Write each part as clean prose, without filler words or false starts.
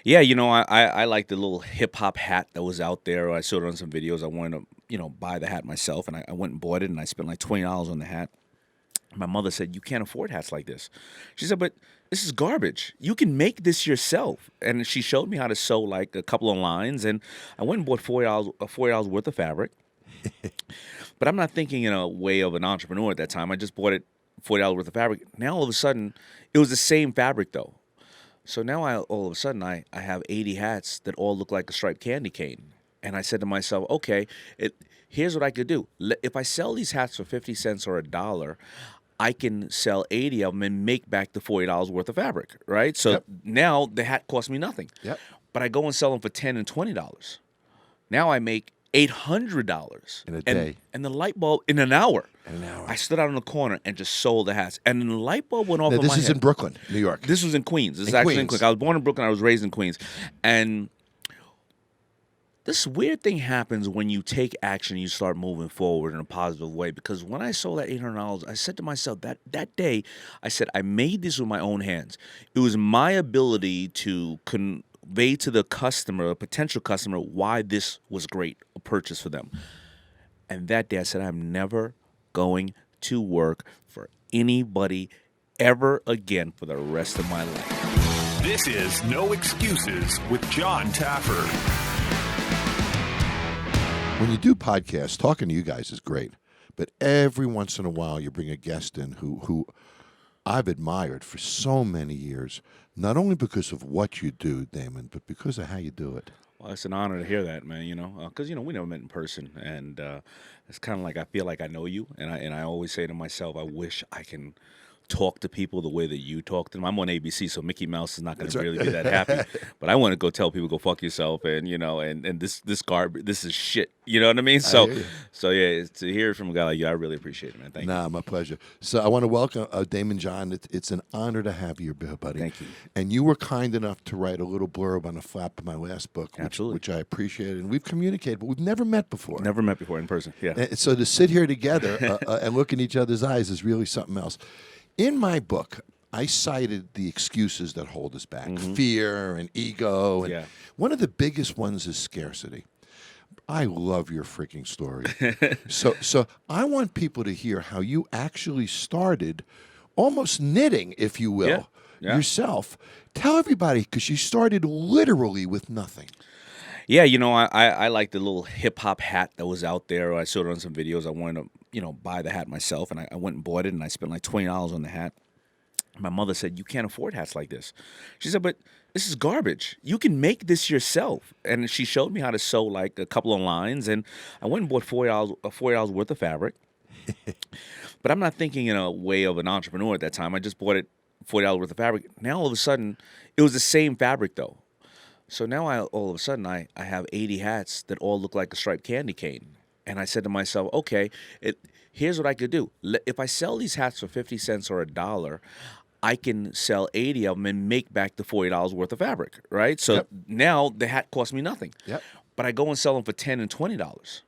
Yeah, I like the little hip hop hat that was out there. I saw it on some videos. I wanted to, buy the hat myself, and I went and bought it, and I spent like $20 on the hat. My mother said, "You can't afford hats like this." She said, "But this is garbage. You can make this yourself." And she showed me how to sew like a couple of lines, and I went and bought $40 worth of fabric. But I'm not thinking in a way of an entrepreneur at that time. I just bought it $40 worth of fabric. Now all of a sudden, it was the same fabric though. So now all of a sudden I have 80 hats that all look like a striped candy cane. And I said to myself, okay, here's what I could do. If I sell these hats for 50 cents or a dollar, I can sell 80 of them and make back the $40 worth of fabric, right? So Yep. now the hat costs me nothing. Yep. But I go and sell them for $10 and $20. Now I make $800 In a day. and the light bulb in an hour. In an hour. I stood out in the corner and just sold the hats, and then the light bulb went off. Now, in this my is head. in Brooklyn, New York. This was in Queens. This is In actually in Queens. Queens. I was born in Brooklyn. I was raised in Queens, and this weird thing happens when you take action. You start moving forward in a positive way. Because when I sold that $800, I said to myself that day, I said I made this with my own hands. It was my ability to convey to the customer, a potential customer, why this was great, a purchase for them. And that day I said, I'm never going to work for anybody ever again for the rest of my life. This is No Excuses with John Taffer. When you do podcasts, talking to you guys is great. But every once in a while, you bring a guest in who I've admired for so many years, not only because of what you do, Daymond, but because of how you do it. Well, it's an honor to hear that, man. Because we never met in person, and it's kind of like I feel like I know you, and I always say to myself, I wish I can talk to people the way that you talk to them. I'm on ABC, so Mickey Mouse is not going to really be that happy. But I want to go tell people, go fuck yourself, and and this garbage, this is shit. You know what I mean? hear you. So yeah, to hear it from a guy like you, I really appreciate it, man. Thank you. Nah, my pleasure. So I want to welcome Daymond John. It's an honor to have you, buddy. Thank you. And you were kind enough to write a little blurb on the flap of my last book, Absolutely. which I appreciated. And we've communicated, but we've never met before. Never met before in person. Yeah. And so to sit here together and look in each other's eyes is really something else. In my book, I cited the excuses that hold us back, fear and ego. And Yeah. one of the biggest ones is scarcity. I love your freaking story. So I want people to hear how you actually started almost knitting, if you will, Yeah. yourself. Tell everybody, because you started literally with nothing. Yeah, I like the little hip hop hat that was out there. I saw it on some videos. I wanted to, buy the hat myself, and I went and bought it, and I spent like $20 on the hat. My mother said, "You can't afford hats like this." She said, "But this is garbage. You can make this yourself." And she showed me how to sew like a couple of lines, and I went and bought $40 worth of fabric. But I'm not thinking in a way of an entrepreneur at that time. I just bought it $40 worth of fabric. Now all of a sudden, it was the same fabric though. So now all of a sudden I have 80 hats that all look like a striped candy cane. And I said to myself, okay, here's what I could do. If I sell these hats for 50 cents or a dollar, I can sell 80 of them and make back the $40 worth of fabric, right? So Yep. now the hat costs me nothing. Yep. But I go and sell them for $10 and $20.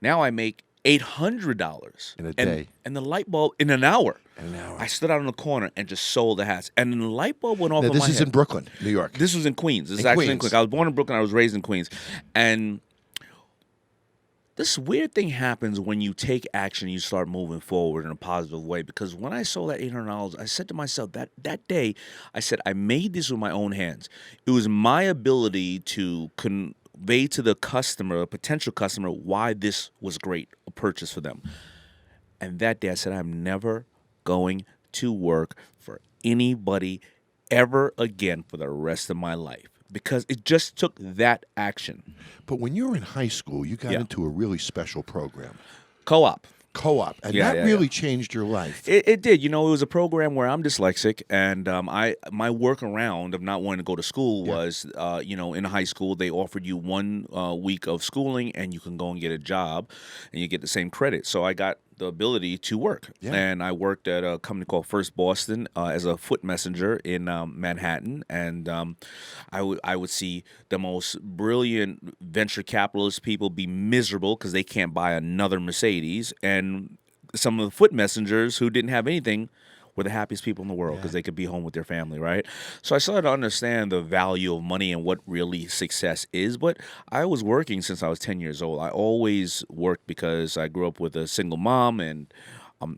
Now I make $800 In a day. and the light bulb in an hour. In an hour. I stood out in the corner and just sold the hats, and then the light bulb went off. Now, in this my is head. in Brooklyn, New York. This was in Queens. This is In actually in Queens. Queens. I was born in Brooklyn. I was raised in Queens, and this weird thing happens when you take action. You start moving forward in a positive way. Because when I sold that $800, I said to myself that day, I said I made this with my own hands. It was my ability to convey to the customer, a potential customer, why this was great, a purchase for them. And that day I said, I'm never going to work for anybody ever again for the rest of my life. Because it just took that action. But when you were in high school, you got Yeah. into a really special program, Co-op. co-op, and Yeah, that yeah, really yeah. changed your life. It did. It was a program where I'm dyslexic, and my workaround of not wanting to go to school was, in high school they offered you 1 week of schooling, and you can go and get a job, and you get the same credit. So I got the ability to work, Yeah. and I worked at a company called First Boston as a foot messenger in Manhattan, and I would see the most brilliant venture capitalist people be miserable because they can't buy another Mercedes, and some of the foot messengers who didn't have anything were the happiest people in the world because they could be home with their family, right? So I started to understand the value of money and what really success is. But I was working since I was 10 years old. I always worked because I grew up with a single mom, and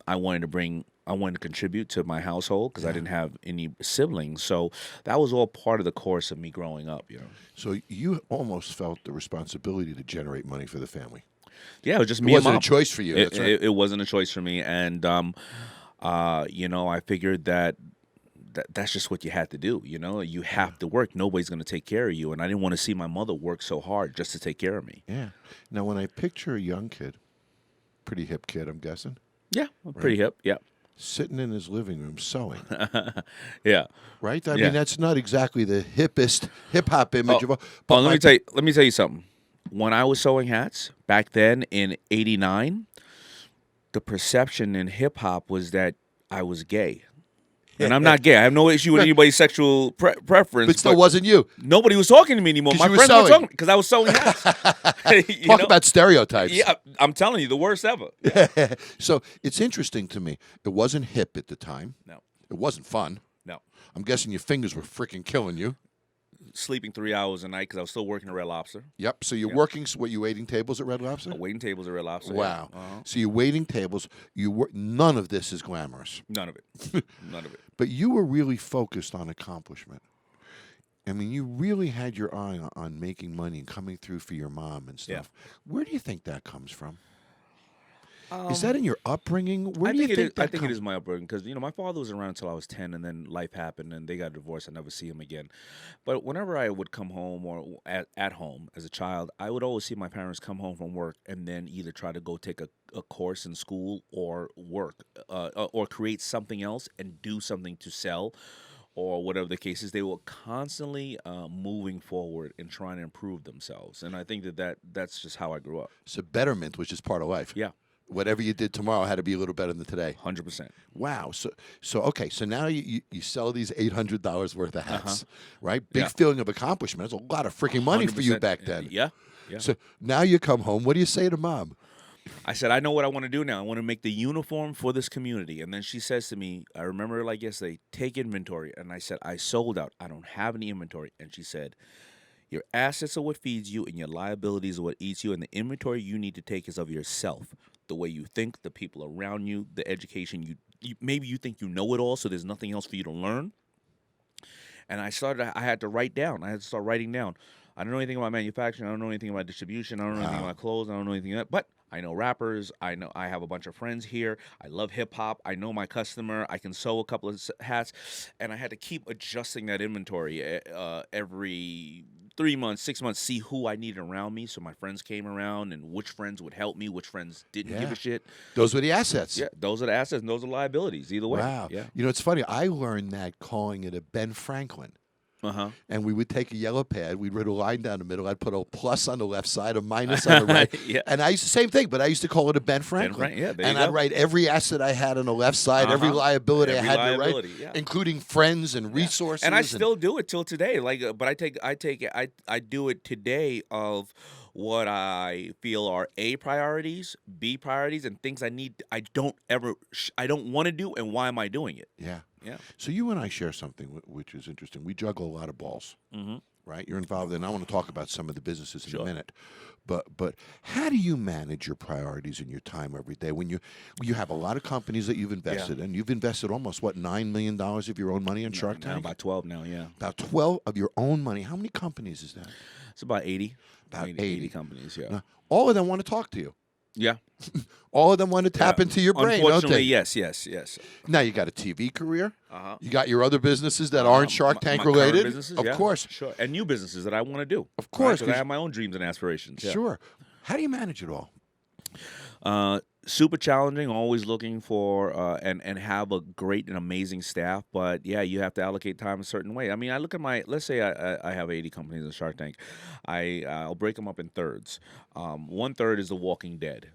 I wanted to contribute to my household because I didn't have any siblings. So that was all part of the course of me growing up, you know. So you almost felt the responsibility to generate money for the family. Yeah, it was just It me and wasn't mom. a choice for you. That's right. It wasn't a choice for me, and you know, I figured that's just what you had to do. You know, you have to work. Nobody's going to take care of you, and I didn't want to see my mother work so hard just to take care of me. Yeah. Now, when I picture a young kid, pretty hip kid, I'm guessing, Yeah, I'm pretty hip. Yeah, sitting in his living room sewing, yeah. right? I Yeah. mean, that's not exactly the hippest hip hop image of all. But let me tell you something. When I was sewing hats back then in '89, the perception in hip hop was that I was gay. And I'm not gay. I have no issue with anybody's sexual preference. But still wasn't you. Nobody was talking to me anymore. 'Cause My you were friends were sewing. talking because I was sewing hats. You Talk know? about stereotypes. Yeah, I'm telling you, the worst ever. So it's interesting to me. It wasn't hip at the time. No, It wasn't fun. no. I'm guessing your fingers were freaking killing you. Sleeping 3 hours a night because I was still working at Red Lobster. Yep. So you're working. What, you waiting tables at Red Lobster? Waiting tables at Red Lobster. Wow. Yeah. Uh-huh. So you're waiting tables. None of this is glamorous. None of it. None of it. But you were really focused on accomplishment. I mean, you really had your eye on making money and coming through for your mom and stuff. Where do you think that comes from? Is that in your upbringing? Where do you think that I think it comes? is my upbringing because you know my father was around until I was 10, and then life happened, and they got divorced. I never see him again. But whenever I would come home or at home as a child, I would always see my parents come home from work and then either try to go take a course in school or work or create something else and do something to sell. Or whatever the case is, they were constantly moving forward and trying to improve themselves, and I think that's just how I grew up. So betterment was just part of life. Yeah, Whatever you did tomorrow had to be a little better than today. 100%. Wow. So okay. So now you sell these $800 worth of hats, right? Big Yeah. feeling of accomplishment. That's a lot of freaking money for you 100%. back then. Yeah, yeah. So now you come home. What do you say to mom? I said, I know what I want to do now. I want to make the uniform for this community. And then she says to me, I remember it like yesterday, take inventory. And I said, I sold out. I don't have any inventory. And she said, your assets are what feeds you and your liabilities are what eats you. And the inventory you need to take is of yourself, the way you think, the people around you, the education. You maybe you think you know it all, so there's nothing else for you to learn. And I had to write down. I had to start writing down. I don't know anything about manufacturing. I don't know anything about distribution. I don't know anything about clothes. I don't know anything about but I know rappers. I know I have a bunch of friends here. I love hip hop. I know my customer. I can sew a couple of hats, and I had to keep adjusting that inventory every 3 months, 6 months. See who I needed around me. So my friends came around, and which friends would help me, which friends didn't give a shit. Those were the assets. Yeah, those are the assets, and those are liabilities. Either way. Wow. Yeah. You know, it's funny. I learned that calling it a Ben Franklin. And we would take a yellow pad, we'd write a line down the middle, I'd put a plus on the left side, a minus on the right. Yeah. And I used the same thing, but I used to call it a Ben Franklin. Yeah, there and you I'd go. write every asset I had on the left side, every liability Every I had liability, to yeah. write, including friends and resources. And I still do it till today. Like, but I do it today of what I feel are A priorities, B priorities, and things I don't want to do, and why am I doing it? Yeah. Yeah. So you and I share something which is interesting. We juggle a lot of balls, right? You're involved in. I want to talk about some of the businesses in a minute, but how do you manage your priorities and your time every day when you have a lot of companies that you've invested in? You've invested almost what $9 million of your own money in Shark Now Tank. about 12 now, yeah. About 12 of your own money. How many companies is that? It's about 80. About 80 companies, yeah. Now, all of them want to talk to you. Yeah. All of them want to tap into your brain, don't Unfortunately, they? yes. Now you got a TV career. You got your other businesses that aren't Shark Tank my current related. businesses, Of yeah, course. sure. And new businesses that I want to do. Of course, Because I 'cause- have my own dreams and aspirations. Yeah. Sure. How do you manage it all? Super challenging, always looking for and have a great and amazing staff. But yeah, you have to allocate time a certain way. I mean, I look at let's say I have 80 companies in Shark Tank. I'll break them up in thirds. 1/3 is The Walking Dead.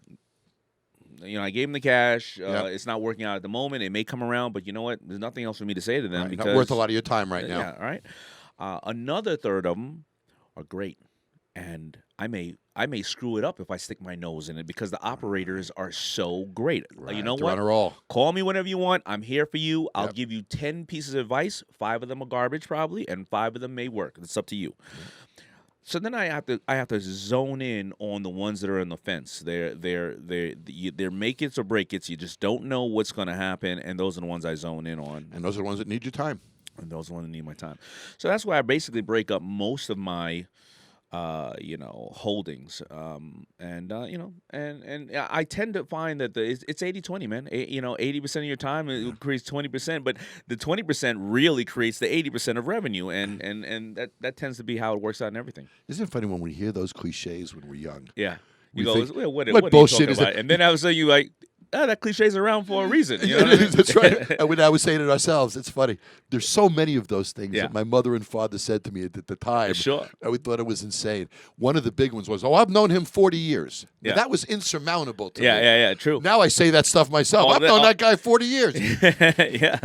You know, I gave them the cash. It's not working out at the moment. It may come around, but you know what? There's nothing else for me to say to them because Not worth a lot of your time right now. Yeah, all right. Another third of them are great. and I may screw it up if I stick my nose in it because the operators are so great. Right, You know they're what? on a roll. Call me whenever you want. I'm here for you. I'll Yep. give you 10 pieces of advice. 5 of them are garbage probably, and 5 of them may work. It's up to you. So then I have to zone in on the ones that are on the fence. They're make it or break it. You just don't know what's going to happen, and those are the ones I zone in on. And those are the ones that need your time. And those are the ones that need my time. So that's why I basically break up most of my holdings. And I tend to find that it's 80-20, man. 80% of your time it creates 20%, but the 20% really creates the 80% of revenue, and that tends to be how it works out in everything. Isn't it funny when we hear those cliches when we're young? Yeah. We You go, think, well, what what are you bullshit talking is about? that? And then all of a sudden you like, that cliché's around for a reason. You know what I mean? That's right. And when I was saying it ourselves, it's funny. There's so many of those things Yeah. that my mother and father said to me at the time. Sure. And we thought it was insane. One of the big ones was, I've known him 40 years. Now, Yeah. that was insurmountable to me. Yeah, true. Now I say that stuff myself. Oh, I've known that guy 40 years. Yeah.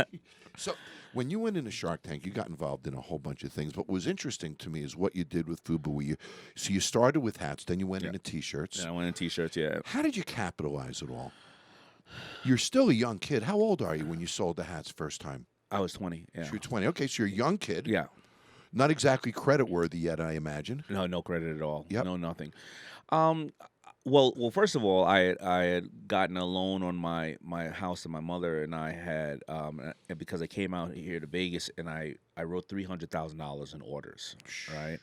So when you went into Shark Tank, you got involved in a whole bunch of things. But what was interesting to me is what you did with FUBU. So you started with hats, then you went into T-shirts. Yeah, I went in T-shirts, yeah. How did you capitalize it all? You're still a young kid. How old are you when you sold the hats first time? I was 20, yeah. You're 20. Okay, so you're a young kid. Yeah. Not exactly credit worthy yet, I imagine. No credit at all. Yep. No, nothing. Well, first of all, I had gotten a loan on my house that my mother and I had, and because I came out here to Vegas and I wrote $300,000 in orders, right?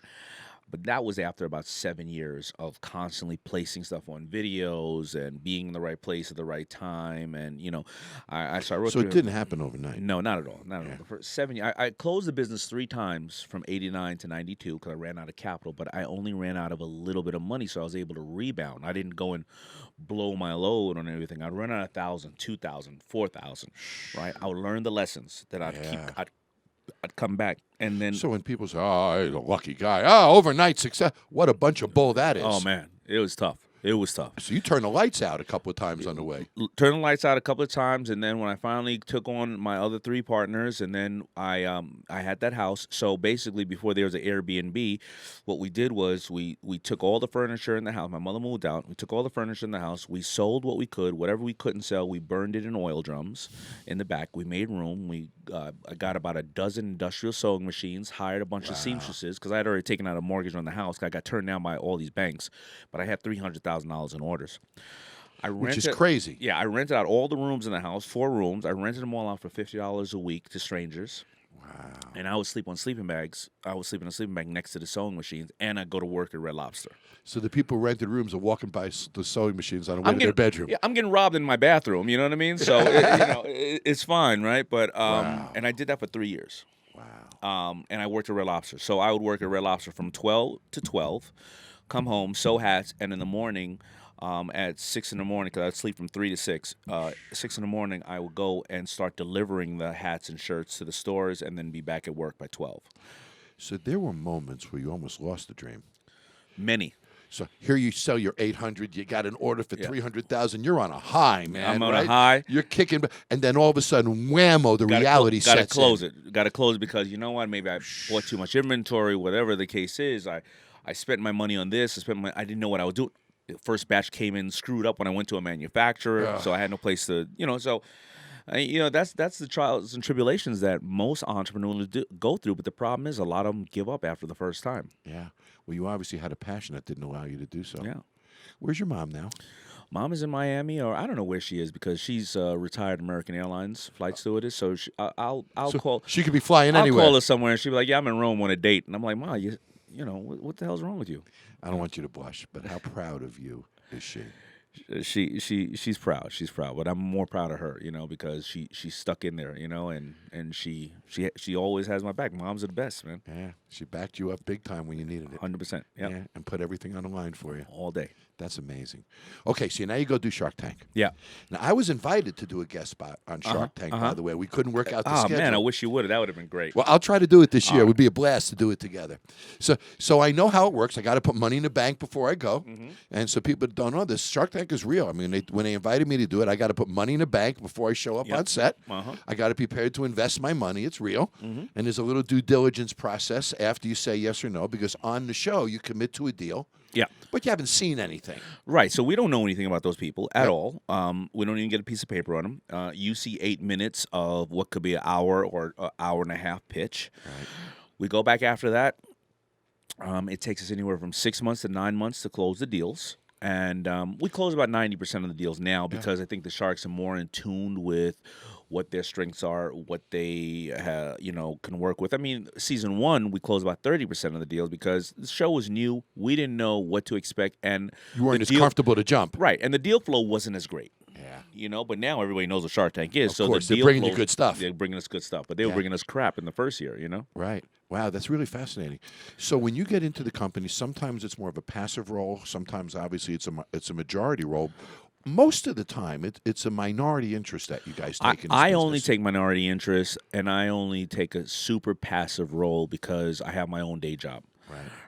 But that was after about 7 years of constantly placing stuff on videos and being in the right place at the right time, and I wrote. So it didn't happen overnight. No, not at all. Not at all. For 7 years, I closed the business 3 times from '89 to '92 because I ran out of capital, but I only ran out of a little bit of money, so I was able to rebound. I didn't go and blow my load on everything. I'd run out 1,000, 2,000, 4,000. Right? I would learn the lessons that I'd keep. I'd come back, and then. So when people say, "Oh, he's a lucky guy," overnight success. What a bunch of bull that is. Oh man, it was tough. It was tough. So you turned the lights out a couple of times on the way. Turned the lights out a couple of times, and then when I finally took on my other 3 partners, and then I had that house. So basically, before there was an Airbnb, what we did was we took all the furniture in the house. My mother moved out. We took all the furniture in the house. We sold what we could. Whatever we couldn't sell, we burned it in oil drums in the back. We made room. I got about a dozen industrial sewing machines, hired a bunch of seamstresses because I had already taken out a mortgage on the house. I got turned down by all these banks, but I had $300,000 in orders. Which is crazy. Yeah, I rented out all the rooms in the house, 4 rooms. I rented them all out for $50 a week to strangers. Wow. And I would sleep on sleeping bags. I would sleep in a sleeping bag next to the sewing machines, and I'd go to work at Red Lobster. So the people who rented rooms are walking by the sewing machines on the way to their bedroom. Yeah, I'm getting robbed in my bathroom. You know what I mean? So it's fine, right? But and I did that for 3 years. Wow. And I worked at Red Lobster. So I would work at Red Lobster from 12 to 12, come home, sew hats, and in the morning, at 6 in the morning, because I'd sleep from 3 to 6, 6 in the morning, I would go and start delivering the hats and shirts to the stores and then be back at work by 12. So there were moments where you almost lost the dream. Many. So here you sell your 800, you got an order for 300,000. You're on a high, man. I'm on right? a high. You're kicking, and then all of a sudden, whammo, the reality sets in. Got to close it. Got to close it because you know what? Maybe I bought too much inventory, whatever the case is. I spent my money on this. I didn't know what I was doing. The first batch came in screwed up when I went to a manufacturer, so I had no place to, so. That's the trials and tribulations that most entrepreneurs go through. But the problem is a lot of them give up after the first time. Yeah. Well, you obviously had a passion that didn't allow you to do so. Yeah. Where's your mom now? Mom is in Miami, or I don't know where she is because she's a retired American Airlines flight stewardess. So I'll call. She could be flying I'll anywhere. call her somewhere, and she'll be like, "Yeah, I'm in Rome on a date." And I'm like, "Ma, what the hell's wrong with you?" I don't want you to blush, but how proud of you is she? She's proud. She's proud, but I'm more proud of her, because she's stuck in there, and she always has my back. Moms are the best, man. Yeah, she backed you up big time when you needed it. 100%. Yep. Yeah, and put everything on the line for you all day. That's amazing. Okay, so now you go do Shark Tank. Yeah. Now I was invited to do a guest spot on Shark Tank. By the way, we couldn't work out the schedule. Oh man, I wish you would have. That would have been great. Well, I'll try to do it this year. It would be a blast to do it together. So I know how it works. I got to put money in the bank before I go. And so people that don't know this, Shark Tank Bank is real. I mean, when they invited me to do it, I got to put money in the bank before I show up on set. I got to be prepared to invest my money. It's real. And there's a little due diligence process after you say yes or no, because on the show, you commit to a deal. Yeah. But you haven't seen anything. Right. So we don't know anything about those people at all. We don't even get a piece of paper on them. You see 8 minutes of what could be an hour or an hour and a half pitch. Right. We go back after that. It takes us anywhere from 6 months to 9 months to close the deals. And we close about 90% of the deals now because I think the Sharks are more in tune with what their strengths are, what they can work with. I mean, season 1, we closed about 30% of the deals because the show was new. We didn't know what to expect. And you weren't as comfortable to jump. Right. And the deal flow wasn't as great. Yeah. But now everybody knows what Shark Tank is. Of so course, the they're bringing you good stuff. They're bringing us good stuff. But they were bringing us crap in the first year, Right. Wow, that's really fascinating. So when you get into the company, sometimes it's more of a passive role. Sometimes, obviously, it's a majority role. Most of the time, it's a minority interest that you guys take in this I business. only take minority interest, and I only take a super passive role because I have my own day job.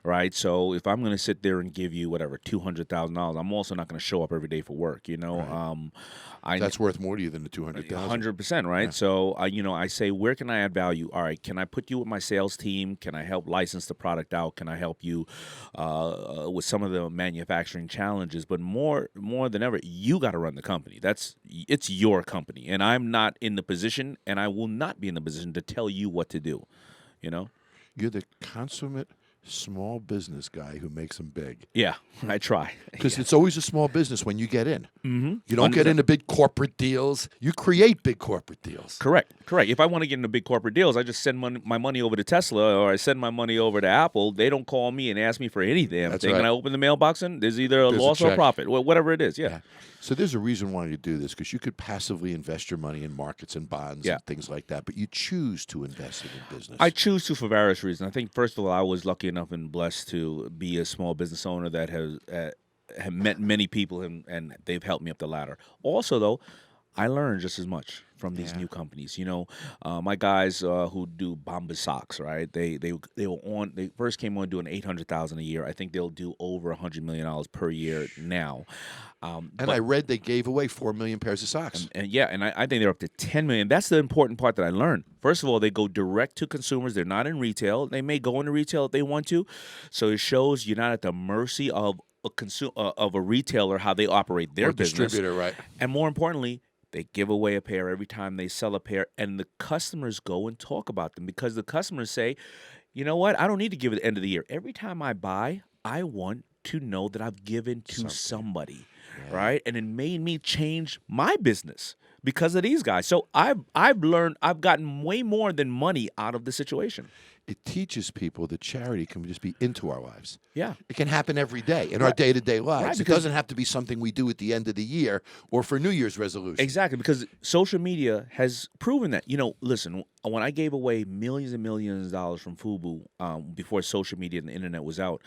Right. So if I'm going to sit there and give you whatever $200,000, I'm also not going to show up every day for work. That's worth more to you than the $200,000. 100%. Right. Yeah. So I say, where can I add value? All right. Can I put you with my sales team? Can I help license the product out? Can I help you with some of the manufacturing challenges? But more than ever, you got to run the company. It's your company, and I'm not in the position, and I will not be in the position to tell you what to do. You're the consummate small business guy who makes them big. Yeah, I try. Because it's always a small business when you get in. You don't get into big corporate deals. You create big corporate deals. Correct. If I want to get into big corporate deals, I just send my money over to Tesla or I send my money over to Apple. They don't call me and ask me for any damn thing. Right. And I open the mailbox and there's either a loss or a profit, whatever it is. Yeah. So there's a reason why you do this, because you could passively invest your money in markets and bonds and things like that, but you choose to invest it in business. I choose to for various reasons. I think, first of all, I was lucky enough and blessed to be a small business owner that have met many people and they've helped me up the ladder. Also, though, I learned just as much from these new companies. My guys who do Bombas socks, right? They first came on doing $800,000 a year. I think they'll do over $100 million per year now. But I read they gave away 4 million pairs of socks. And I think they're up to 10 million. That's the important part that I learned. First of all, they go direct to consumers. They're not in retail. They may go into retail if they want to. So it shows you're not at the mercy of a retailer, how they operate their business. Distributor, right? And more importantly, they give away a pair every time they sell a pair, and the customers go and talk about them because the customers say, you know what, I don't need to give it at the end of the year. Every time I buy, I want to know that I've given to somebody, right? And it made me change my business because of these guys. So I've learned, I've gotten way more than money out of the situation. It teaches people that charity can just be into our lives. Yeah. It can happen every day in our day-to-day lives. It doesn't have to be something we do at the end of the year or for New Year's resolution. Exactly, because social media has proven that. Listen, when I gave away millions and millions of dollars from FUBU before social media and the internet was out,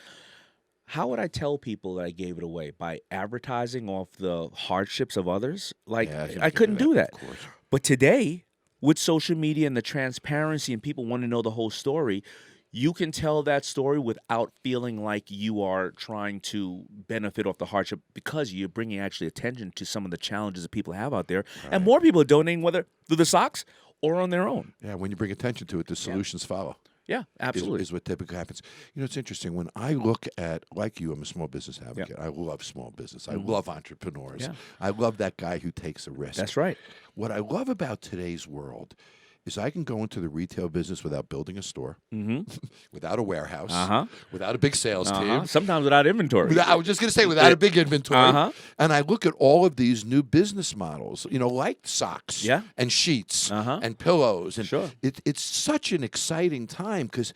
how would I tell people that I gave it away? By advertising off the hardships of others? I couldn't do that. Of course. But today, with social media and the transparency and people want to know the whole story, you can tell that story without feeling like you are trying to benefit off the hardship because you're bringing actually attention to some of the challenges that people have out there. Right. And more people are donating, whether through the socks or on their own. Yeah, when you bring attention to it, the solutions follow. Yeah, absolutely. Is what typically happens. It's interesting. When I look at, like you, I'm a small business advocate. I love small business. I love entrepreneurs. Yeah. I love that guy who takes a risk. That's right. What I love about today's world is I can go into the retail business without building a store, without a warehouse, without a big sales team. Sometimes without inventory. I was just going to say, without a big inventory. And I look at all of these new business models, like socks and sheets and pillows. And it's such an exciting time because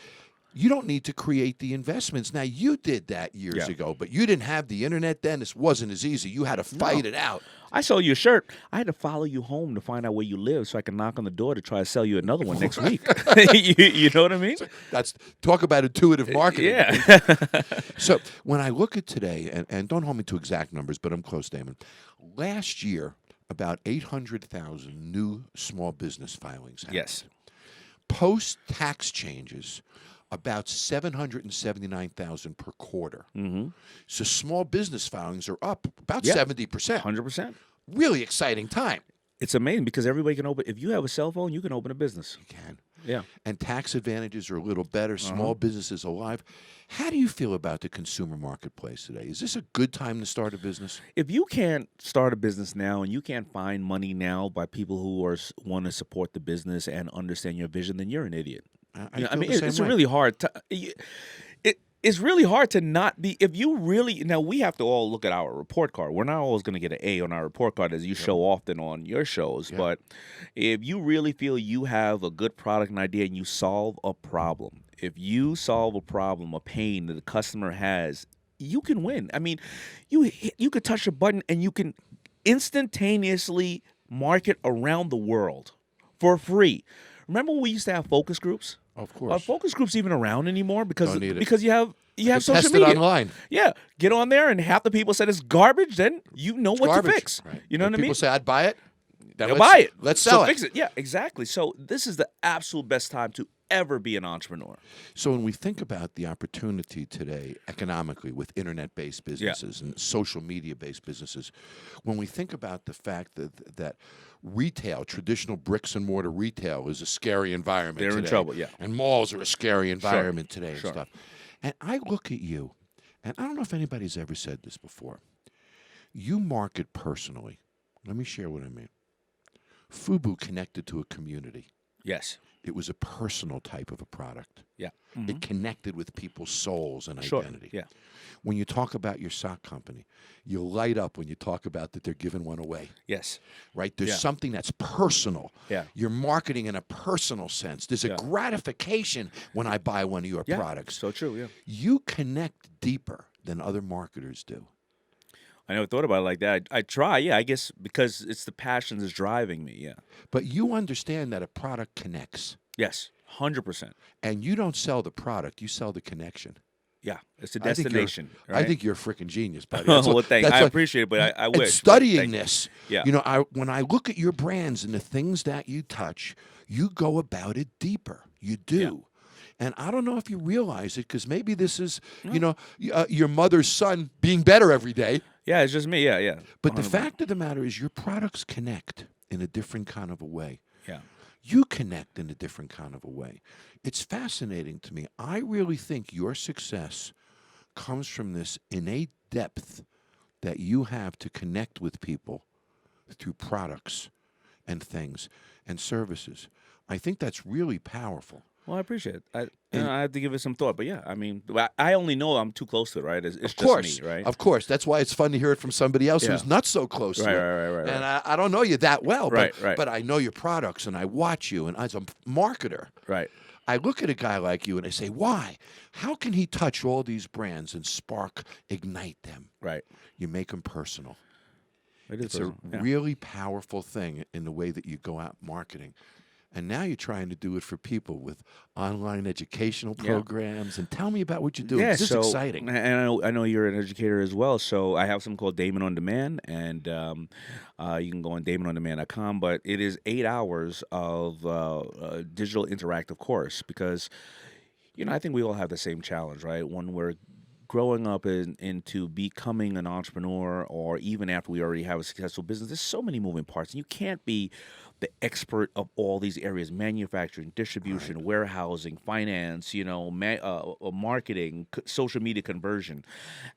you don't need to create the investments. Now, you did that years ago, but you didn't have the internet then. This wasn't as easy. You had to fight it out. I sold you a shirt. I had to follow you home to find out where you live so I can knock on the door to try to sell you another one next week. You know what I mean? Talk about intuitive marketing. Yeah. So when I look at today, and don't hold me to exact numbers, but I'm close, Daymond. Last year, about 800,000 new small business filings happened. Yes. Post-tax changes, about 779,000 per quarter. Mm-hmm. So small business filings are up about Yeah. 70%. 100%. Really exciting time. It's amazing because everybody can open. If you have a cell phone, you can open a business. You can. Yeah. And tax advantages are a little better. Small businesses alive. How do you feel about the consumer marketplace today? Is this a good time to start a business? If you can't start a business now and you can't find money now by people who want to support the business and understand your vision, then you're an idiot. I You know, feel the it's same way. really hard to. It's really hard to not be. If you really now, we have to all look at our report card. We're not always going to get an A on our report card as you show often on your shows. Yeah. But if you really feel you have a good product and idea and you solve a problem, if you solve a problem, a pain that the customer has, you can win. I mean, you could touch a button and you can instantaneously market around the world for free. Remember when we used to have focus groups? Of Are course. focus groups even around anymore? Because Don't need it. because you have social Test media it online. Yeah, get on there, and half the people said it's garbage. Then you know what Garbage. to fix. Right. You know When what I mean? People say, I'd buy it. Then They'll let's- buy it. Let's So sell it. Fix it. Yeah, exactly. So this is the absolute best time to ever be an entrepreneur. So when we think about the opportunity today economically with internet-based businesses and social media-based businesses, when we think about the fact that retail, traditional bricks and mortar retail, is a scary environment They're in today, trouble, yeah. and malls are a scary environment today and sure. stuff. And I look at you, and I don't know if anybody's ever said this before. You market personally. Let me share what I mean. FUBU connected to a community. Yes. It was a personal type of a product. Yeah. It connected with people's souls and Sure. identity. Yeah. When you talk about your sock company, you light up when you talk about that they're giving one away, Yes. right? There's Yeah. something that's personal. Yeah. You're marketing in a personal sense. There's a Yeah. gratification when I buy one of your Yeah. products. So true. Yeah. You connect deeper than other marketers do. I never thought about it like that. I try. Yeah. I guess because it's the passion that's driving me. Yeah. But you understand that a product connects, Yes. 100%. and you don't sell the product, you sell the connection. Yeah. It's a I think you're- destination. I think you're a freaking genius, buddy. Well, thanks. I what- appreciate it, but I and wish. but studying thank you. this, Yeah. you know, when I look at your brands and the things that you touch, you go about it deeper. You do. And I don't know if you realize it because maybe this is, you know, your mother's son being better every day. Yeah. It's just me. Yeah. Yeah. But the 100%. fact of the matter is your products connect in a different kind of a way. Yeah. You connect in a different kind of a way. It's fascinating to me. I really think your success comes from this innate depth that you have to connect with people through products and things and services. I think that's really powerful. Well, I appreciate it. I have to give it some thought, but yeah, I mean, I only know I'm too close to it, right? It's Of just course, me, right? Of course. That's why it's fun to hear it from somebody else Yeah. who's not so close to Right, it. right. And I don't know you that well, Right, right. but I know your products and I watch you. And as a marketer, Right. I look at a guy like you and I say, why? How can he touch all these brands and ignite them? Right. You make them personal. It is It's a personal, yeah. really powerful thing in the way that you go out marketing. And now you're trying to do it for people with online educational programs. And tell me about what you do. Yeah, This is so, exciting. And I know you're an educator as well. So I have something called Daymond On Demand, and you can go on DaymondOnDemand.com. But it is 8 hours of a digital interactive course because, you know, I think we all have the same challenge, right? When we're growing up into becoming an entrepreneur, or even after we already have a successful business, there's so many moving parts, and you can't be the expert of all these areas: manufacturing, distribution, warehousing, finance, you know, marketing, social media conversion,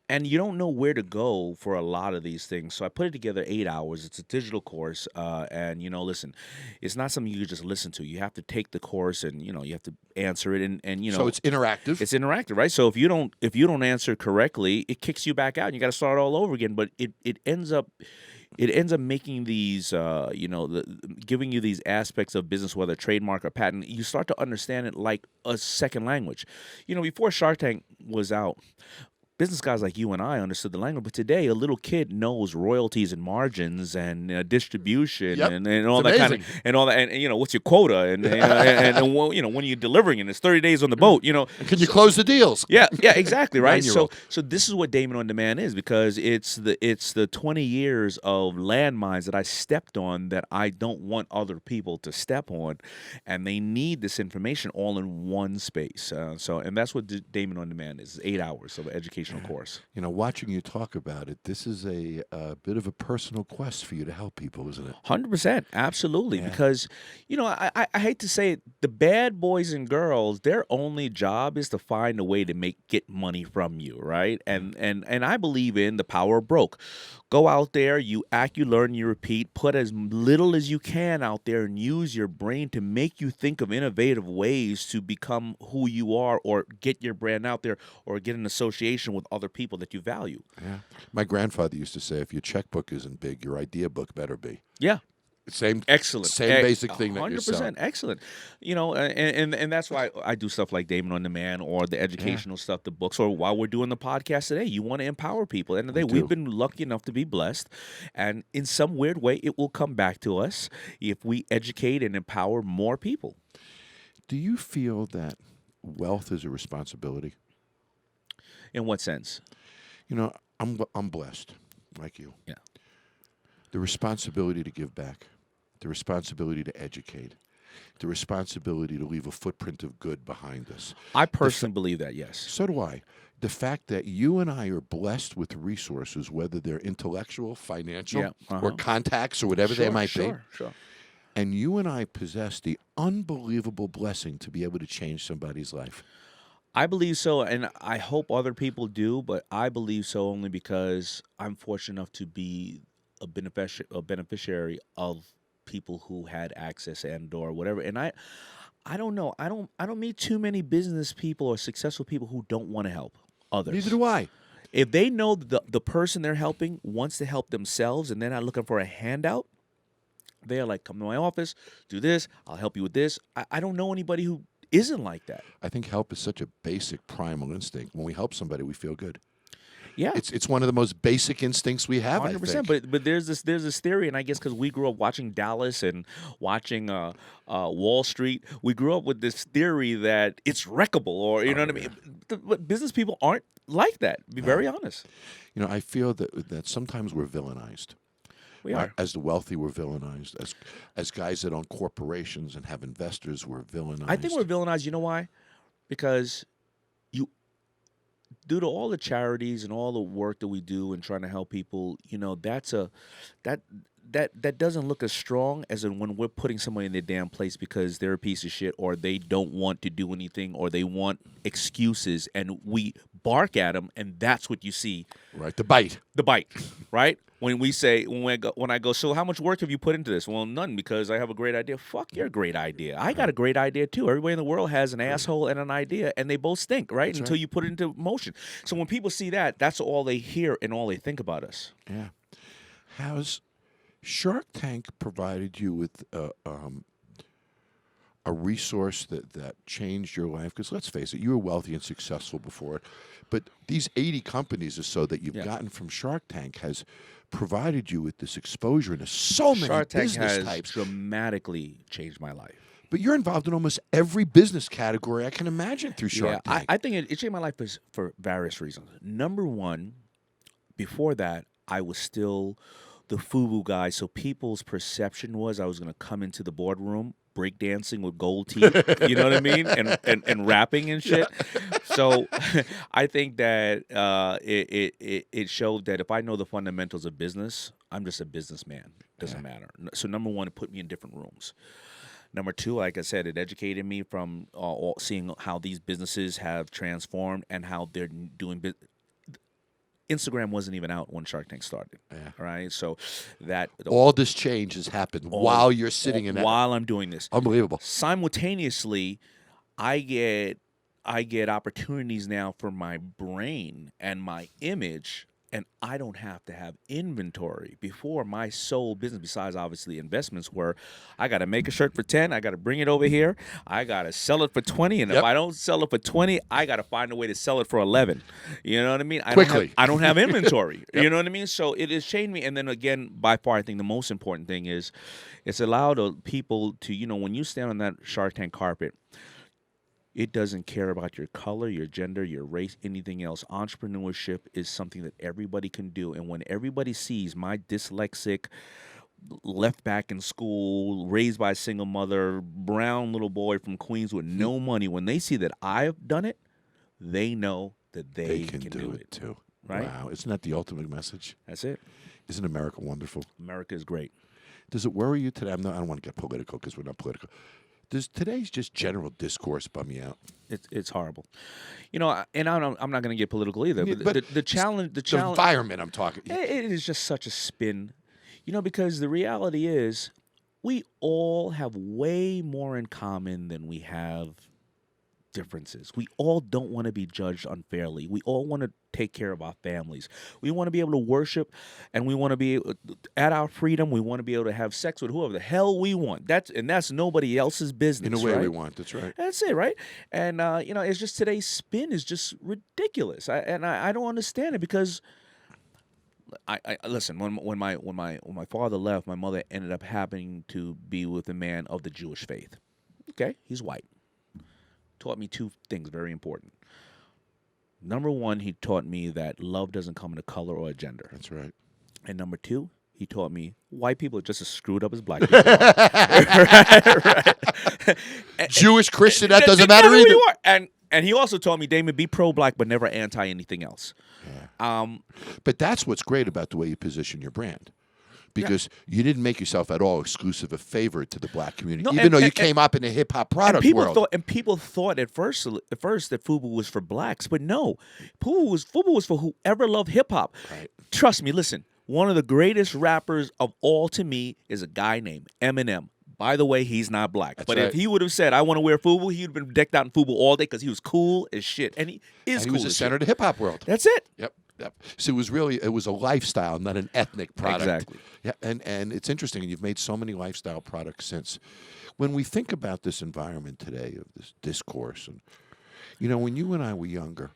and you don't know where to go for a lot of these things. So I put it together 8 hours. It's a digital course, and you know, listen, it's not something you just listen to. You have to take the course, and you know, you have to answer it, and you know, So it's interactive. it's interactive, right? So if you don't answer correctly, it kicks you back out, and you got to start all over again. But it ends up making these, giving you these aspects of business, whether trademark or patent. You start to understand it like a second language. You know, before Shark Tank was out, business guys like you and I understood the language, but today a little kid knows royalties and margins and distribution Yep. and all It's that kind of amazing. and all that, and what's your quota and when you're delivering and it's 30 days on the boat, And can you close the deals? Yeah, exactly, right. So 9-year-old. this is what Daymond on Demand is, because it's the 20 years of landmines that I stepped on that I don't want other people to step on, and they need this information all in one space. And that's what Daymond on Demand is: 8 hours of educational course. Watching you talk about it, this is a bit of a personal quest for you to help people, isn't it? 100%, absolutely. Yeah. Because, I hate to say it, the bad boys and girls, their only job is to find a way to get money from you, right? And I believe in the power of broke. Go out there, you act, you learn, you repeat. Put as little as you can out there and use your brain to make you think of innovative ways to become who you are, or get your brand out there, or get an association with other people that you value. Yeah. My grandfather used to say, if your checkbook isn't big, your idea book better be. Yeah. Same, Excellent. Same basic thing that you're 100% selling. excellent. And that's why I do stuff like Daymond on Demand, or the educational stuff, the books, or while we're doing the podcast today. You want to empower people. At the end of the day, we've been lucky enough to be blessed, and in some weird way, it will come back to us if we educate and empower more people. Do you feel that wealth is a responsibility? In what sense? I'm blessed, like you. Yeah. The responsibility to give back, the responsibility to educate, the responsibility to leave a footprint of good behind us. I personally believe that, yes. So do I. The fact that you and I are blessed with resources, whether they're intellectual, financial, or contacts, or whatever they might be. Sure. And you and I possess the unbelievable blessing to be able to change somebody's life. I believe so, and I hope other people do, but I believe so only because I'm fortunate enough to be a beneficiary of people who had access and or whatever. And I don't know. I don't meet too many business people or successful people who don't want to help others. Neither do I. If they know the person they're helping wants to help themselves and they're not looking for a handout, they're like, come to my office, do this, I'll help you with this. I don't know anybody who isn't like that. I think help is such a basic primal instinct. When we help somebody, we feel good. Yeah, it's one of the most basic instincts we have. 100%. But there's this theory, and I guess because we grew up watching Dallas and watching Wall Street, we grew up with this theory that it's wreckable, or you know what I mean. But business people aren't like that. To be very honest. I feel that sometimes we're villainized. We are. As the wealthy, we're villainized. As guys that own corporations and have investors, we're villainized. I think we're villainized. You know why? Because due to all the charities and all the work that we do and trying to help people, that doesn't look as strong as when we're putting somebody in their damn place because they're a piece of shit, or they don't want to do anything, or they want excuses, and we bark at them, and that's what you see. Right, the bite, right? When I go, so how much work have you put into this? Well, none, because I have a great idea. Fuck your great idea. I got a great idea too. Everybody in the world has an asshole and an idea, and they both stink, right? Until you put it into motion. So when people see that, that's all they hear and all they think about us. Yeah. How's Shark Tank provided you with a resource that changed your life? Because let's face it, you were wealthy and successful before it, but these 80 companies or so that you've gotten from Shark Tank has provided you with this exposure into so many Shark Tank business has types. Dramatically changed my life. But you're involved in almost every business category I can imagine through Shark Tank. I think it changed my life for various reasons. Number one, before that, I was still the FUBU guy, so people's perception was I was going to come into the boardroom breakdancing with gold teeth, you know what I mean, and rapping and shit. So I think that it showed that if I know the fundamentals of business, I'm just a businessman. Doesn't matter. So number one, it put me in different rooms. Number two, like I said, it educated me from seeing how these businesses have transformed and how they're doing business. Instagram wasn't even out when Shark Tank started. Yeah. Right. So all this change has happened while you're sitting in that. While I'm doing this. Unbelievable. Simultaneously, I get opportunities now for my brain and my image and I don't have to have inventory. Before, my sole business, besides obviously investments, were I got to make a shirt for 10, I got to bring it over here, I got to sell it for 20, and if Yep. I don't sell it for 20, I got to find a way to sell it for 11. You know what I mean? Quickly. I don't have inventory. Yep. You know what I mean? So it has changed me. And then again, by far, I think the most important thing is it's allowed people to, when you stand on that Shark Tank carpet, it doesn't care about your color, your gender, your race, anything else. Entrepreneurship is something that everybody can do. And when everybody sees my dyslexic, left back in school, raised by a single mother, brown little boy from Queens with no money, when they see that I've done it, they know that they can do it too. Right? Wow. Isn't that the ultimate message? That's it. Isn't America wonderful? America is great. Does it worry you today? I don't want to get political because we're not political. Does today's just general discourse bum you out? It's horrible, and I'm not going to get political either. Yeah, But the challenge, The environment I'm talking. it is just such a spin, because the reality is we all have way more in common than we have differences. We all don't want to be judged unfairly. We all want to take care of our families. We want to be able to worship, and we want to be at our freedom. We want to be able to have sex with whoever the hell we want. That's nobody else's business. In a way right? we want. That's right. That's it, right? And it's just today's spin is just ridiculous. I don't understand it because I listen. When my father left, my mother ended up having to be with a man of the Jewish faith. Okay, he's white. Taught me two things very important. Number one, he taught me that love doesn't come in a color or a gender. That's right. And number two, he taught me white people are just as screwed up as black people. right. Jewish, Christian, that doesn't matter either. You are. And he also taught me, Daymond, be pro-black but never anti anything else. Yeah. But that's what's great about the way you position your brand. Because you didn't make yourself at all exclusive a favor to the black community, No, even though you came up in the hip hop product world. People thought at first that FUBU was for blacks, but no, FUBU was for whoever loved hip hop. Right. Trust me, listen. One of the greatest rappers of all to me is a guy named Eminem. By the way, he's not black. That's but right. if he would have said, "I want to wear FUBU," he'd have been decked out in FUBU all day because he was cool as shit, and he is. And he cool was the as center shit. of the hip hop world. That's it. Yep. So it was a lifestyle, not an ethnic product. Exactly. Yeah, and it's interesting, and you've made so many lifestyle products since. When we think about this environment today of this discourse, and when you and I were younger,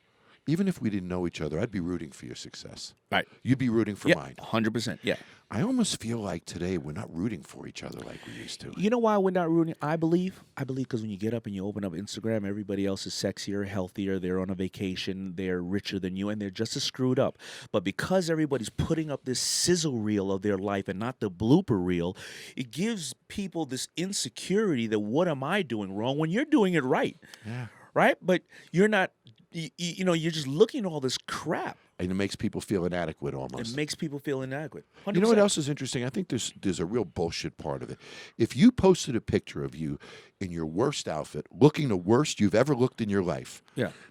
even if we didn't know each other, I'd be rooting for your success. Right. You'd be rooting for mine. 100%. Yeah. I almost feel like today we're not rooting for each other like we used to. You know why we're not rooting? I believe because when you get up and you open up Instagram, everybody else is sexier, healthier, they're on a vacation, they're richer than you, and they're just as screwed up. But because everybody's putting up this sizzle reel of their life and not the blooper reel, it gives people this insecurity that what am I doing wrong when you're doing it right? Yeah. Right? But you're not, you're just looking at all this crap. And it makes people feel inadequate almost. It makes people feel inadequate. 100%. You know what else is interesting? I think there's a real bullshit part of it. If you posted a picture of you in your worst outfit, looking the worst you've ever looked in your life,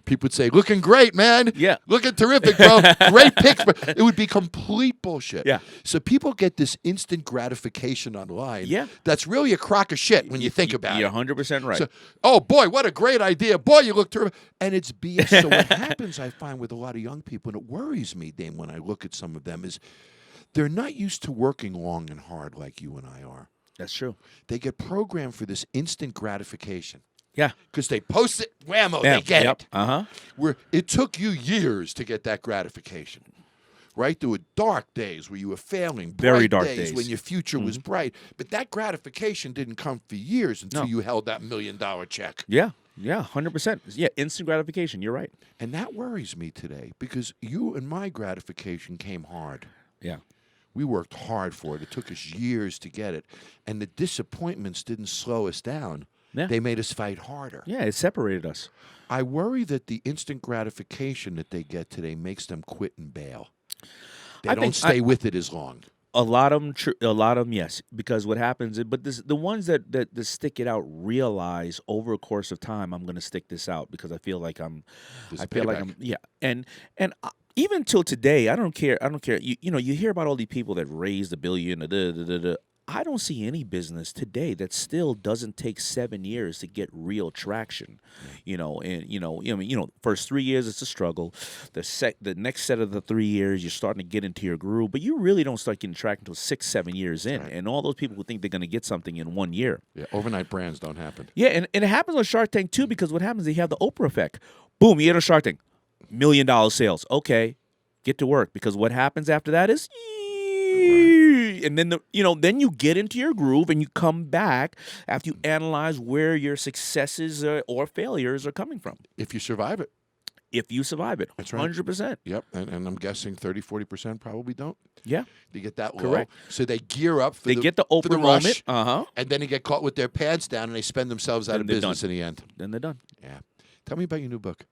people would say, "Looking great, man. Yeah. Looking terrific, bro. Great pics." It would be complete bullshit. Yeah. So people get this instant gratification online. Yeah. That's really a crock of shit when you think about You're it. 100% right. So, oh, boy, what a great idea. Boy, you look terrific. And it's BS. So what happens, I find, with a lot of young people, and it worries me, Dame, when I look at some of them, is they're not used to working long and hard like you and I are. That's true. They get programmed for this instant gratification. Yeah. Because they post it, whammo, Yeah. they get Yep. it. Uh-huh. Where it took you years to get that gratification. Right? There were dark days where you were failing. Very bright dark days days. when your future was bright. But that gratification didn't come for years until you held that $1 million check. Yeah. Yeah, 100%. Yeah, instant gratification. You're right. And that worries me today because you and my gratification came hard. Yeah. We worked hard for it. It took us years to get it. And the disappointments didn't slow us down. Yeah. They made us fight harder. Yeah, it separated us. I worry that the instant gratification that they get today makes them quit and bail. They don't stay with it as long. A lot of them, yes, because what happens, but the ones that stick it out realize over a course of time, I'm going to stick this out because I feel like I'm, and even till today, I don't care. You hear about all these people that raised $1 billion. I don't see any business today that still doesn't take 7 years to get real traction. First 3 years it's a struggle. The next set of the 3 years you're starting to get into your groove, but you really don't start getting traction until 6-7 years in. Right. And all those people who think they're going to get something in 1 year. Yeah, overnight brands don't happen. Yeah, and it happens on Shark Tank too, because what happens is you have the Oprah effect. Boom, you get on Shark Tank, $1 million sales. Okay, get to work, because what happens after that is, and then then you get into your groove and you come back after you analyze where your successes or failures are coming from. If you survive it. If you survive it, That's right. 100%. Yep, and I'm guessing 30-40% probably don't. Yeah, They get that low. Correct. So they gear up for they get the Oprah rush, moment. and then they get caught with their pants down and they spend themselves out Then of they're business done. in the end. Then they're done. Yeah. Tell me about your new book.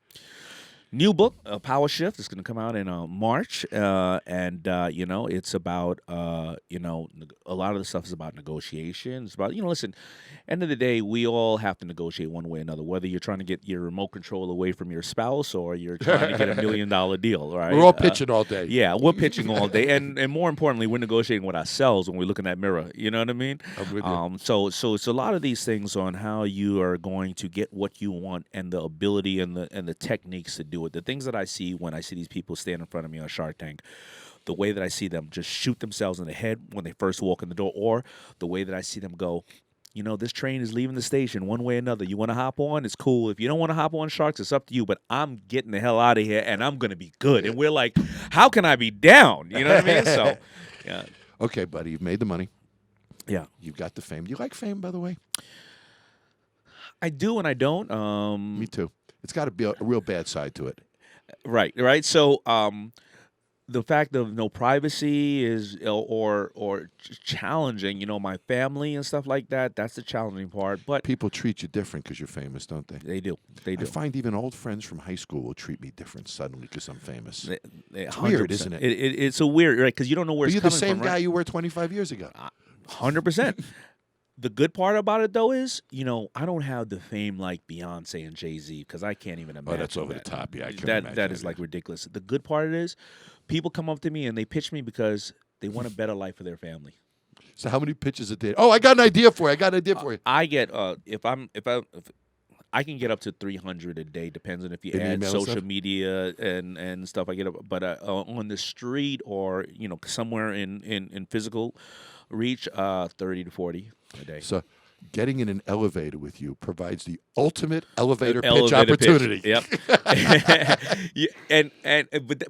New book, Power Shift, is going to come out in March, and it's about a lot of the stuff is about negotiation. It's about listen, end of the day, we all have to negotiate one way or another. Whether you're trying to get your remote control away from your spouse or you're trying to get $1 million deal, right? We're all pitching all day. Yeah, we're pitching all day, and more importantly, we're negotiating with ourselves when we look in that mirror. You know what I mean? I'm with you. So it's a lot of these things on how you are going to get what you want and the ability and the techniques to do it. The things that I see when I see these people stand in front of me on Shark Tank, the way that I see them just shoot themselves in the head when they first walk in the door, or the way that I see them go, this train is leaving the station one way or another. You want to hop on? It's cool. If you don't want to hop on Sharks, it's up to you. But I'm getting the hell out of here, and I'm going to be good. And we're like, how can I be down? You know what I mean? So, yeah. Okay, buddy, you've made the money. Yeah. You've got the fame. Do you like fame, by the way? I do and I don't. Me too. It's got to be a real bad side to it. Right. So, the fact of no privacy is or challenging, my family and stuff like that. That's the challenging part. But People treat you different because you're famous, don't they? they do. I find even old friends from high school will treat me different suddenly because I'm famous. It's weird, isn't it? It's so weird, right? Because you don't know where But it's you're the coming same from. guy Right? you were 25 years ago. 100%. The good part about it, though, is I don't have the fame like Beyonce and Jay-Z, because I can't even imagine. Oh, that's over that. the top. Yeah, I can that imagine that is that, like yeah. ridiculous. The good part is, people come up to me and they pitch me because they want a better life for their family. So how many pitches a day? Oh, I got an idea for you. I get if I can get up to 300 a day, depends on if you In add email social stuff? media and stuff. I get up, but on the street or somewhere in physical reach, 30 to 40 a day. So getting in an elevator with you provides the ultimate elevator pitch Elevator pitch. opportunity. Yep.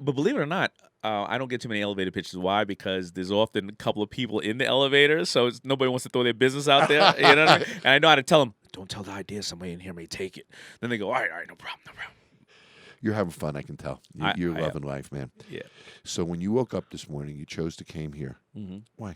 But believe it or not, I don't get too many elevator pitches. Why? Because there's often a couple of people in the elevator, so nobody wants to throw their business out there. You know what I mean? And I know how to tell them, don't tell the idea. Somebody in here may take it. Then they go, all right, no problem. You're having fun, I can tell. You're loving life, man. Yeah. So when you woke up this morning, you chose to came here. Mm-hmm. Why?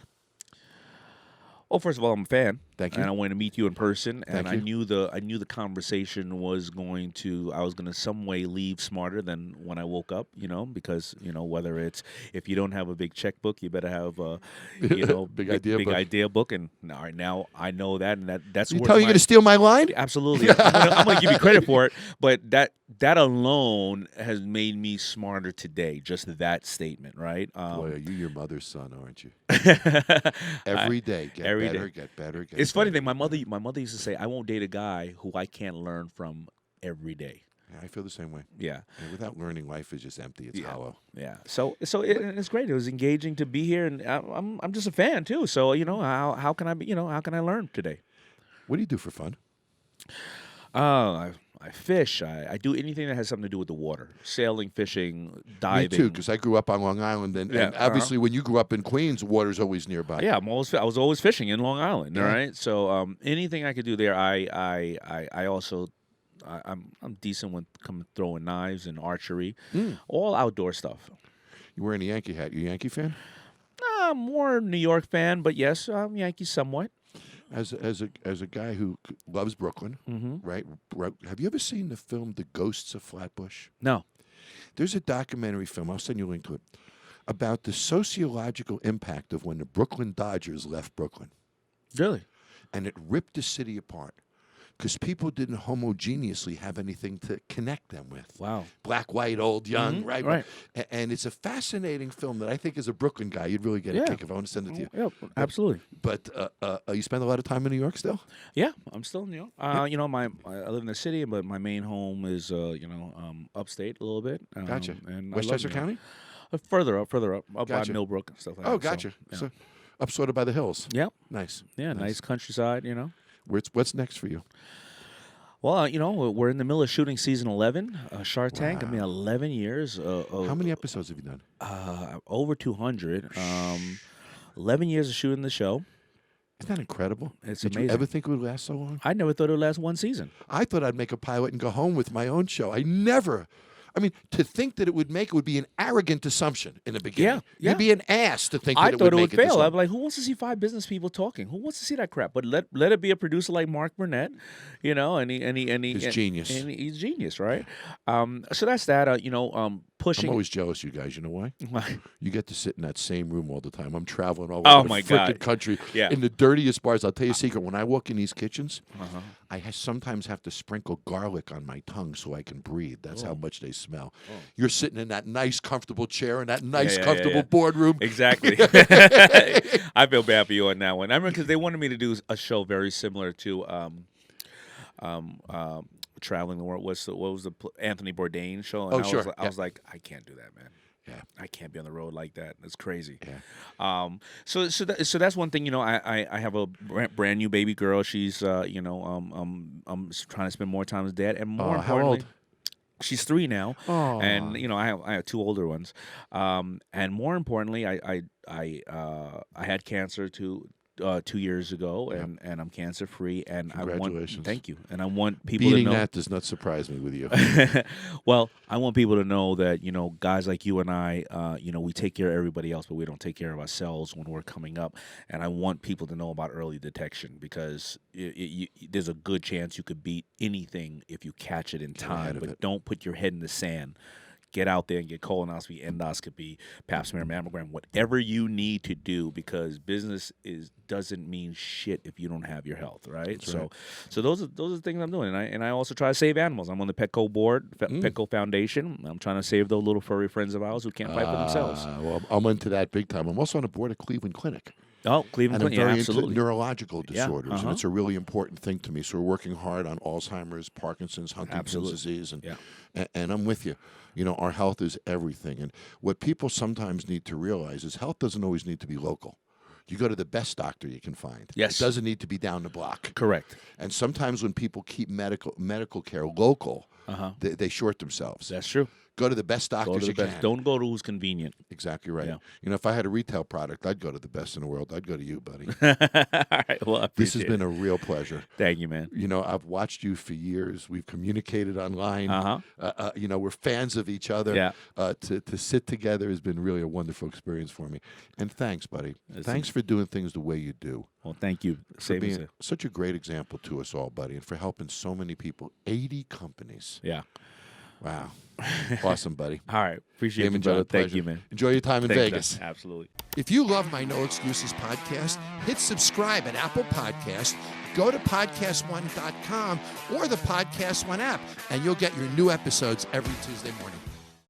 Well, first of all, I'm a fan. Thank you. And I wanted to meet you in person. And Thank I knew the conversation was going to. I was going to some way leave smarter than when I woke up. Because whether it's if you don't have a big checkbook, you better have a Big idea book. idea book. And all right, now I know that, and that's You worth tell you my- going to steal my line? Absolutely. I'm going to give you credit for it, but that alone has made me smarter today. Just that statement, right? Boy, are you your mother's son, aren't you? I- Every day, get every better, day. get better, get It's funny better. thing. My mother used to say, "I won't date a guy who I can't learn from every day." Yeah, I feel the same way. Yeah, And without learning, life is just empty. It's hollow. yeah. So it's great. It was engaging to be here, and I'm just a fan too. So how can I be? How can I learn today? What do you do for fun? I fish. I do anything that has something to do with the water: sailing, fishing, diving. Me too, because I grew up on Long Island, and, Yeah, and obviously when you grew up in Queens, water's always nearby. Yeah, I was always fishing in Long Island. Yeah. All right, so anything I could do there. I also I'm decent with throwing knives and archery, all outdoor stuff. You're wearing a Yankee hat. You a Yankee fan? More New York fan, but yes, I'm Yankee somewhat. As a guy who loves Brooklyn, right? Have you ever seen the film The Ghosts of Flatbush? No. There's a documentary film, I'll send you a link to it, about the sociological impact of when the Brooklyn Dodgers left Brooklyn. Really? And it ripped the city apart. because people didn't homogeneously have anything to connect them with. Wow. Black, white, old, young, Mhm, right? right. And it's a fascinating film that I think as a Brooklyn guy, you'd really get a Yeah. kick if I want to send it to you. Yeah, absolutely. But you spend a lot of time in New York still? Yeah, I'm still in New York. You know, I live in the city, but my main home is upstate a little bit. Gotcha. And I love Westchester New York. County? Further up Gotcha. by Millbrook and stuff like Oh, that. gotcha. So, So, up sort of by the hills. yeah. Nice. Yeah, nice countryside, you know. What's next for you? Well, you know, we're in the middle of shooting season 11, Shark Tank. I mean, 11 years. How many episodes have you done? Over 200. 11 years of shooting the show. Isn't that incredible? It's Did amazing. you ever think it would last so long? I never thought it would last one season. I thought I'd make a pilot and go home with my own show. I mean, to think that it would be an arrogant assumption in the beginning. Yeah. You'd be an ass to think that I it thought would it make would it this fail. long. I'm like, who wants to see 5 business people talking? Who wants to see that crap? But let it be a producer like Mark Burnett, you know, and He's genius. And he's genius, right? So that's that. Pushing. I'm always jealous, you guys. You know why? Why? You get to sit in that same room all the time. I'm traveling all Oh, over my the frickin' God. country Yeah. in the dirtiest bars. I'll tell you a secret. When I walk in these kitchens, Uh-huh. I sometimes have to sprinkle garlic on my tongue so I can breathe. That's Oh. how much they smell. You're sitting in that nice, comfortable chair in that nice, yeah, comfortable yeah. boardroom. Exactly. I feel bad for you on that one. I remember because they wanted me to do a show very similar to Traveling the World. What was the Anthony Bourdain show? And Oh, I sure. I was like, I can't do that, man. Yeah. I can't be on the road like that. That's crazy. Yeah. So that's one thing. You know, I have a brand new baby girl. She's I'm trying to spend more time with Dad, and more How importantly, old? she's 3 now, Aw. and you know I have 2 older ones. And more importantly, I had cancer 2 years ago, and I'm cancer free. And Congratulations. thank you. And I want people Beating to know that does not surprise me with you. well, I want people to know that, you know, guys like you and I, we take care of everybody else, but we don't take care of ourselves when we're coming up. And I want people to know about early detection because there's a good chance you could beat anything if you catch it in time. ahead of But it. don't put your head in the sand. Get out there and get colonoscopy, endoscopy, pap smear, mammogram, whatever you need to do, because business doesn't mean shit if you don't have your health, right? That's right. So those are the things I'm doing, and I also try to save animals. I'm on the Petco board, Petco Foundation. I'm trying to save those little furry friends of ours who can't fight for themselves. Well, I'm into that big time. I'm also on the board of Cleveland Clinic. Oh, Cleveland And I'm Clinic, very yeah, absolutely. into neurological Yeah, disorders, and it's a really important thing to me. So we're working hard on Alzheimer's, Parkinson's, Huntington's Absolutely. disease, and, Yeah. and I'm with you. You know, our health is everything. And what people sometimes need to realize is health doesn't always need to be local. You go to the best doctor you can find. Yes. It doesn't need to be down the block. Correct. And sometimes when people keep medical care local, they short themselves. That's true. Go to the best Go doctors to the you best. can. Don't go to who's convenient. Exactly right. Yeah. You know, if I had a retail product, I'd go to the best in the world. I'd go to you, buddy. All right. Well, I This has appreciate been it. a real pleasure. Thank you, man. You know, I've watched you for years. We've communicated online. You know, we're fans of each other. Yeah. To sit together has been really a wonderful experience for me. And thanks, buddy. Thanks for doing things the way you do. Well, thank you. For being such a great example to us all, buddy, and for helping so many people. 80 companies. Yeah. Wow. Awesome, buddy. All right. Appreciate Daymond you, John, brother. a Thank pleasure. you, man. Enjoy your time in Thanks, Vegas. man. Absolutely. If you love my No Excuses podcast, hit subscribe at Apple Podcast, go to podcastone.com or the Podcast One app, and you'll get your new episodes every Tuesday morning.